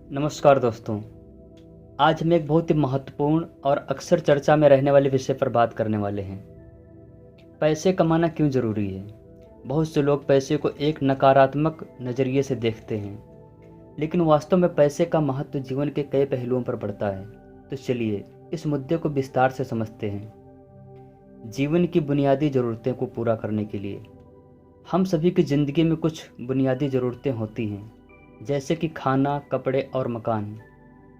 नमस्कार दोस्तों। आज हम एक बहुत ही महत्वपूर्ण और अक्सर चर्चा में रहने वाले विषय पर बात करने वाले हैं। पैसे कमाना क्यों ज़रूरी है। बहुत से लोग पैसे को एक नकारात्मक नज़रिए से देखते हैं, लेकिन वास्तव में पैसे का महत्व जीवन के कई पहलुओं पर बढ़ता है। तो चलिए इस मुद्दे को विस्तार से समझते हैं। जीवन की बुनियादी ज़रूरतें को पूरा करने के लिए हम सभी की ज़िंदगी में कुछ बुनियादी ज़रूरतें होती हैं, जैसे कि खाना, कपड़े और मकान।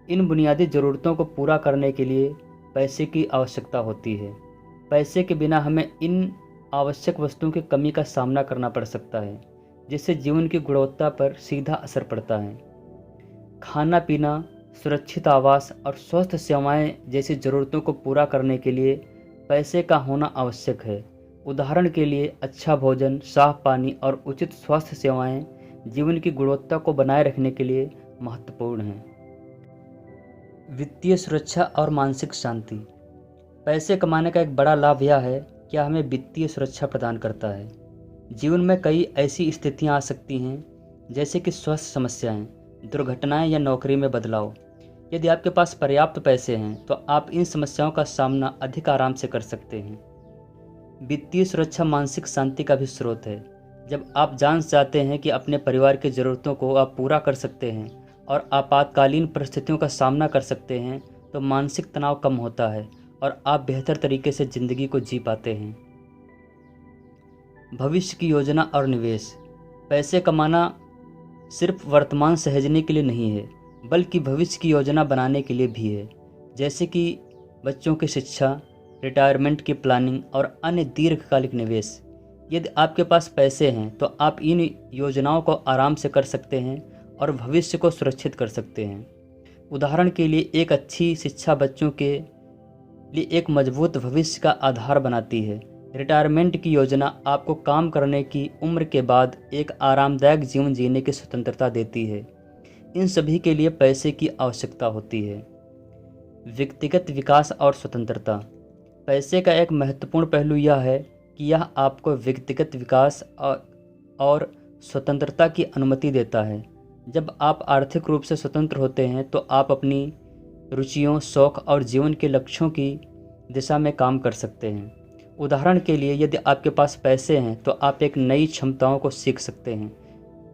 इन बुनियादी ज़रूरतों को पूरा करने के लिए पैसे की आवश्यकता होती है। पैसे के बिना हमें इन आवश्यक वस्तुओं की कमी का सामना करना पड़ सकता है, जिससे जीवन की गुणवत्ता पर सीधा असर पड़ता है। खाना पीना, सुरक्षित आवास और स्वस्थ सेवाएं जैसी ज़रूरतों को पूरा करने के लिए पैसे का होना आवश्यक है। उदाहरण के लिए अच्छा भोजन, साफ पानी और उचित स्वास्थ्य सेवाएं जीवन की गुणवत्ता को बनाए रखने के लिए महत्वपूर्ण हैं। वित्तीय सुरक्षा और मानसिक शांति। पैसे कमाने का एक बड़ा लाभ यह है कि यह हमें वित्तीय सुरक्षा प्रदान करता है। जीवन में कई ऐसी स्थितियां आ सकती हैं, जैसे कि स्वास्थ्य समस्याएं, दुर्घटनाएं या नौकरी में बदलाव। यदि आपके पास पर्याप्त पैसे हैं तो आप इन समस्याओं का सामना अधिक आराम से कर सकते हैं। वित्तीय सुरक्षा मानसिक शांति का भी स्रोत है। जब आप जान जाते हैं कि अपने परिवार की ज़रूरतों को आप पूरा कर सकते हैं और आपातकालीन परिस्थितियों का सामना कर सकते हैं, तो मानसिक तनाव कम होता है और आप बेहतर तरीके से ज़िंदगी को जी पाते हैं। भविष्य की योजना और निवेश। पैसे कमाना सिर्फ वर्तमान सहेजने के लिए नहीं है, बल्कि भविष्य की योजना बनाने के लिए भी है, जैसे कि बच्चों की शिक्षा, रिटायरमेंट की प्लानिंग और अन्य दीर्घकालिक निवेश। यदि आपके पास पैसे हैं तो आप इन योजनाओं को आराम से कर सकते हैं और भविष्य को सुरक्षित कर सकते हैं। उदाहरण के लिए एक अच्छी शिक्षा बच्चों के लिए एक मजबूत भविष्य का आधार बनाती है। रिटायरमेंट की योजना आपको काम करने की उम्र के बाद एक आरामदायक जीवन जीने की स्वतंत्रता देती है। इन सभी के लिए पैसे की आवश्यकता होती है। व्यक्तिगत विकास और स्वतंत्रता। पैसे का एक महत्वपूर्ण पहलू यह है कि यह आपको व्यक्तिगत विकास और स्वतंत्रता की अनुमति देता है। जब आप आर्थिक रूप से स्वतंत्र होते हैं तो आप अपनी रुचियों, शौक और जीवन के लक्ष्यों की दिशा में काम कर सकते हैं। उदाहरण के लिए यदि आपके पास पैसे हैं तो आप एक नई क्षमताओं को सीख सकते हैं,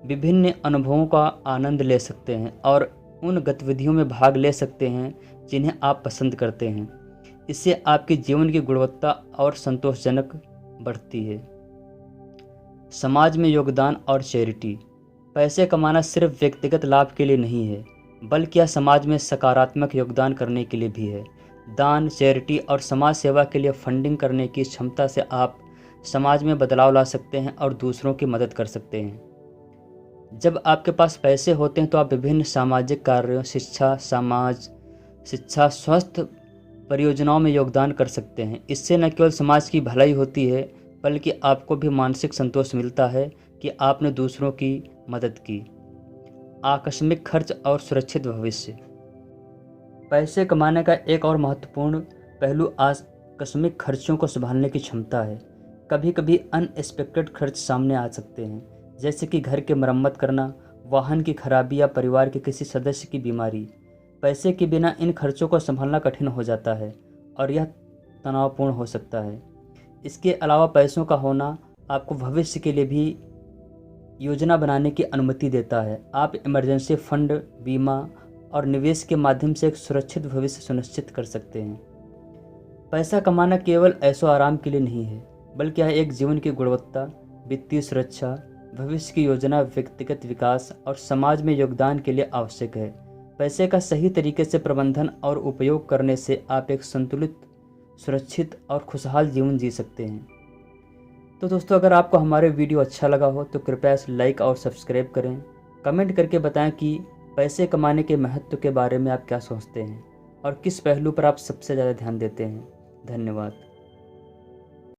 विभिन्न अनुभवों का आनंद ले सकते हैं और उन गतिविधियों में भाग ले सकते हैं जिन्हें आप पसंद करते हैं। इससे आपके जीवन की गुणवत्ता और संतोषजनक बढ़ती है। समाज में योगदान और चैरिटी। पैसे कमाना सिर्फ व्यक्तिगत लाभ के लिए नहीं है, बल्कि यह समाज में सकारात्मक योगदान करने के लिए भी है। दान, चैरिटी और समाज सेवा के लिए फंडिंग करने की क्षमता से आप समाज में बदलाव ला सकते हैं और दूसरों की मदद कर सकते हैं। जब आपके पास पैसे होते हैं तो आप विभिन्न सामाजिक कार्यों, शिक्षा, स्वास्थ्य परियोजनाओं में योगदान कर सकते हैं। इससे न केवल समाज की भलाई होती है, बल्कि आपको भी मानसिक संतोष मिलता है कि आपने दूसरों की मदद की। आकस्मिक खर्च और सुरक्षित भविष्य। पैसे कमाने का एक और महत्वपूर्ण पहलू आकस्मिक खर्चों को संभालने की क्षमता है। कभी कभी अनएक्सपेक्टेड खर्च सामने आ सकते हैं, जैसे कि घर की मरम्मत करना, वाहन की खराबी या परिवार के किसी सदस्य की बीमारी। पैसे के बिना इन खर्चों को संभालना कठिन हो जाता है और यह तनावपूर्ण हो सकता है। इसके अलावा पैसों का होना आपको भविष्य के लिए भी योजना बनाने की अनुमति देता है। आप इमरजेंसी फंड, बीमा और निवेश के माध्यम से एक सुरक्षित भविष्य सुनिश्चित कर सकते हैं। पैसा कमाना केवल ऐशो आराम के लिए नहीं है, बल्कि यह एक जीवन की गुणवत्ता, वित्तीय सुरक्षा, भविष्य की योजना, व्यक्तिगत विकास और समाज में योगदान के लिए आवश्यक है। पैसे का सही तरीके से प्रबंधन और उपयोग करने से आप एक संतुलित, सुरक्षित और खुशहाल जीवन जी सकते हैं। तो दोस्तों, अगर आपको हमारे वीडियो अच्छा लगा हो तो कृपया इसे लाइक और सब्सक्राइब करें। कमेंट करके बताएं कि पैसे कमाने के महत्व के बारे में आप क्या सोचते हैं और किस पहलू पर आप सबसे ज़्यादा ध्यान देते हैं। धन्यवाद।